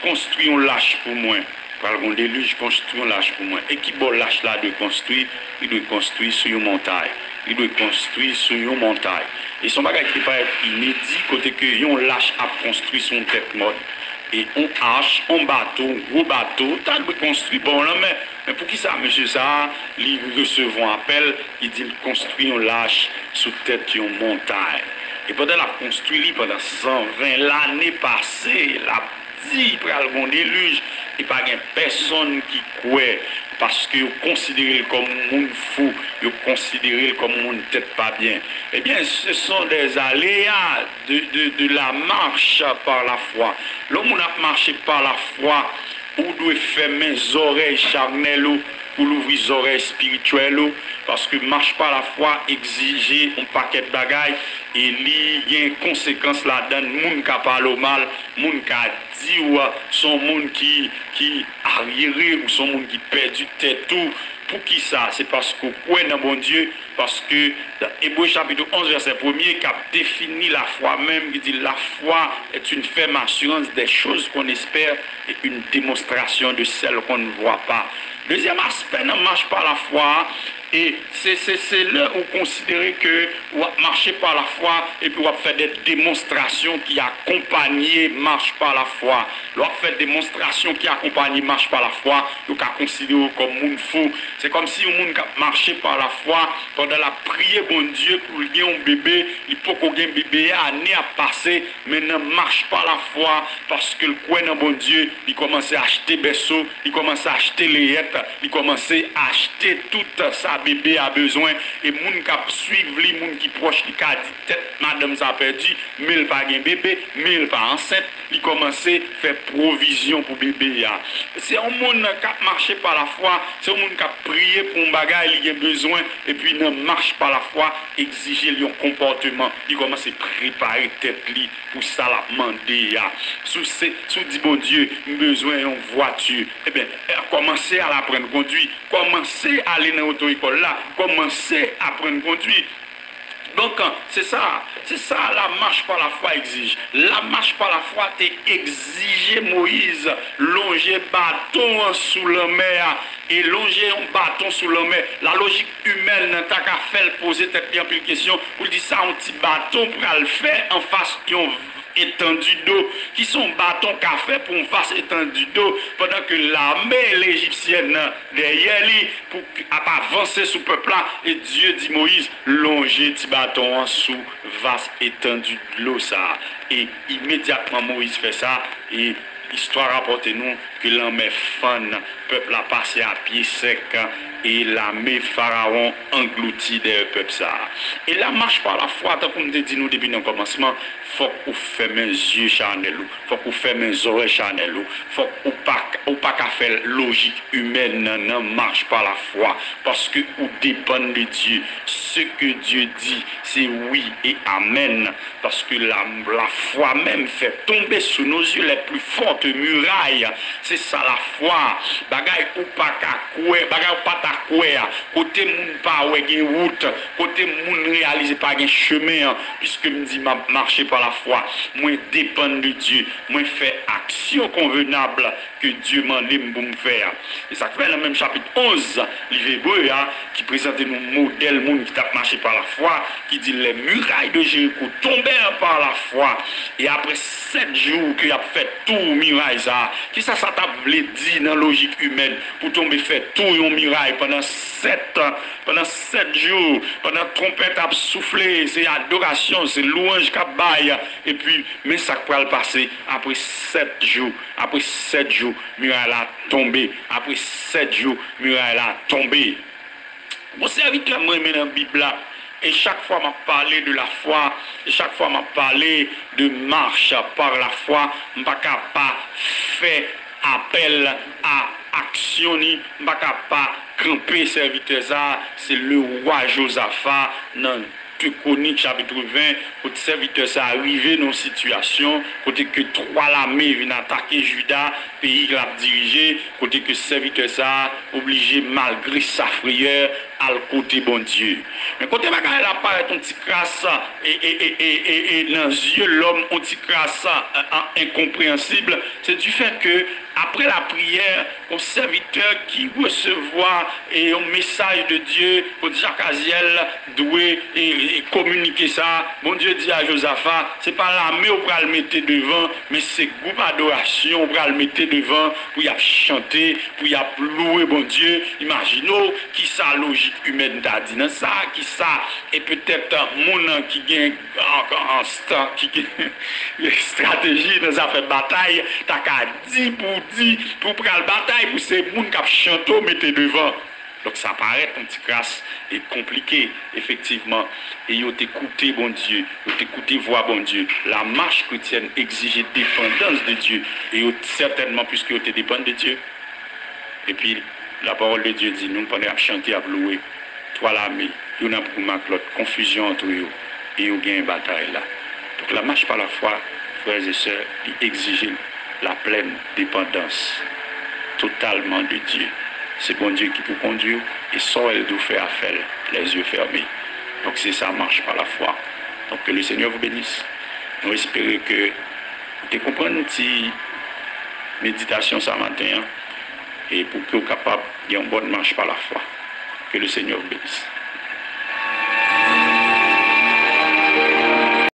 construit un lâche pour moi. Par le déluge, construit un lâche pour moi. Et qui bon lâche là de construire, il doit construire sur une montagne. Il doit construire sur une montagne. Et son bagage qui peut être inédit, côté que yon lâche à construire son tête mode. Et on hache, on bateau, gros bateau, t'as de construire bon là, mais pour qui ça, monsieur ça, il recevait un appel, il dit construire un lâche sous tête d'une montagne. Et pendant la construit, pendant 120 l'année passée, la dit pour le bon déluge, et pas de personne qui croit parce que vous considérez comme monde fou, vous considérez comme monde tête pas bien. Eh bien, ce sont des aléas de la marche par la foi. L'homme a marché par la foi, ou doit fermer les oreilles charnelles pour l'ouvrir les oreilles spirituelles, parce que marche par la foi exige un paquet de bagailles et il y a une conséquence là-dedans. Moun qui parle mal, moun qui dit ou son monde qui arriéré ou son monde qui perd du tête tout. Pour qui ça? C'est parce que quoi dans bon Dieu, parce que dans Hébreux chapitre 11 verset 1er qui a défini la foi même, qui dit la foi est une ferme assurance des choses qu'on espère et une démonstration de celles qu'on ne voit pas. Deuxième aspect, ne marche pas la foi. Et c'est là où considérer que vous marchez par la foi et puis vous faire des démonstrations qui accompagnent marche par la foi. Vous faire des démonstrations qui accompagnent marche par la foi, vous considérer comme monde fou. C'est comme si vous marchez par la foi pendant la prière bon Dieu pour lui un bébé, il faut qu'on ait un bébé année à passer, mais ne marche pas la foi parce que le coin dans bon Dieu, il commence à acheter berceau, il commence à acheter les yettes, il commence à acheter tout ça. Bébé a besoin et moun qui suivent les moun qui proche qui a dit tête madame ça perdu mais il pas un bébé mais il pas enceinte il commence à faire provision pour bébé. C'est un monde qui marche par la foi, c'est un monde qui a prié pour un bagage il a besoin et puis ne marche par la foi, exiger un comportement, il commence à préparer tête li pour ça la demander. Sous dit bon Dieu besoin d'une voiture, eh bien commencer à l'apprendre à conduire, commencer à aller dans l'auto-école là, commencer à apprendre à conduire. Donc, c'est ça la marche par la foi exige. La marche par la foi exige Moïse longer bâton sous la mer et longer un bâton sous la mer. La logique humaine, t'as qu'à faire poser cette question, pour dire ça, un petit bâton pour le faire en face d'un étendu d'eau, qui sont bâtons qu'a fait pour une face étendue d'eau, pendant que l'armée égyptienne derrière lui, pour avancer sous le peuple là, et Dieu dit Moïse, longer petit bâton en sous vaste étendue de l'eau ça. Et immédiatement Moïse fait ça, et l'histoire rapporte nous que l'armée fan, peuple a passé à pied sec, et l'armée pharaon engloutit des peuples ça. Et la marche par la foi, tant qu'on dit nous depuis le commencement, faut qu'on ferme les yeux charnels, faut qu'on ferme les oreilles charnelles, faut qu'on pas qu'à faire logique humaine, non marche par la foi, parce que on dépend de Dieu. Ce que Dieu dit, c'est oui et amen, parce que la foi même fait tomber sous nos yeux les plus fortes murailles. C'est ça la foi. Bagay ou pas qu'à quoi, bagay ou pas ta quoi, côté moun pas ouais gen route, côté moun réaliser pas gen chemin, puisque me dit marcher par la foi, moi dépend de Dieu, moi fait action convenable que Dieu m'a dit pour me faire. Et ça fait dans le même chapitre 11, livre hébreu, qui présente nos modèles monde qui t'a marché par la foi, qui dit les murailles de Jéricho tombèrent par la foi. Et après 7 jours qu'il a fait tout muraille ça, qui ça t'a voulu dire dans la logique humaine pour tomber faire tout une muraille pendant 7 jours, pendant trompette a soufflé, c'est adoration, c'est louange qu'a baille. Et puis, mais ça peut le passer après 7 jours. Après 7 jours, muraille a tombé. Après 7 jours, muraille a tombé. Mon serviteur, moi, dans la Bible, et chaque fois m'a parlé de la foi, et chaque fois m'a parlé de marche par la foi, m'a pas fait appel à action ni pas camper serviteur ça, c'est le roi Josaphat dans Chroniques chapitre 20, côté serviteur ça arrivé dans une situation, côté que trois l'armée viennent attaquer Juda, pays qu'il a dirigé, côté que serviteur ça obligé malgré sa frayeur à le côté bon Dieu. Mais côté bagaille là paraît un petit crasse et dans les yeux l'homme un petit crasse incompréhensible, c'est du fait que après la prière, au serviteur qui recevoir et un message de Dieu, pour Jacques Aziel doit communiquer ça. Bon Dieu dit à Josaphat, c'est pas l'armée qu'on va le mettre devant, mais c'est groupe d'adoration qu'on va le mettre devant pour y chanter, pour y louer bon Dieu. Imaginez qui ça logique humaine t'a dit dans ça, qui ça et peut-être mon qui gagne en qui stratégie dans affaires bataille, t'as qu'à dire pour prendre la bataille, pour ces gens qui chantent, mettez devant. Donc ça paraît un petit crasse et compliqué, effectivement. Et ils ont écouté bon Dieu, ils ont écouté voix bon Dieu. La marche chrétienne exige dépendance de Dieu. Et certainement, puisque ils dépendent de Dieu. Et puis, la parole de Dieu dit, nous pendant à chanter, à louer, toi l'armée, il y a pour l'autre, confusion entre eux, et il y a une bataille là. Donc la marche par la foi, frères et sœurs, il exige la pleine dépendance totalement de Dieu. C'est bon Dieu qui peut conduire et sans elle doit faire affaire, les yeux fermés. Donc c'est ça, marche par la foi. Donc que le Seigneur vous bénisse. Nous espérons que vous comprenez une petite méditation ce matin et pour que vous soyez capable de une bonne marche par la foi. Que le Seigneur vous bénisse.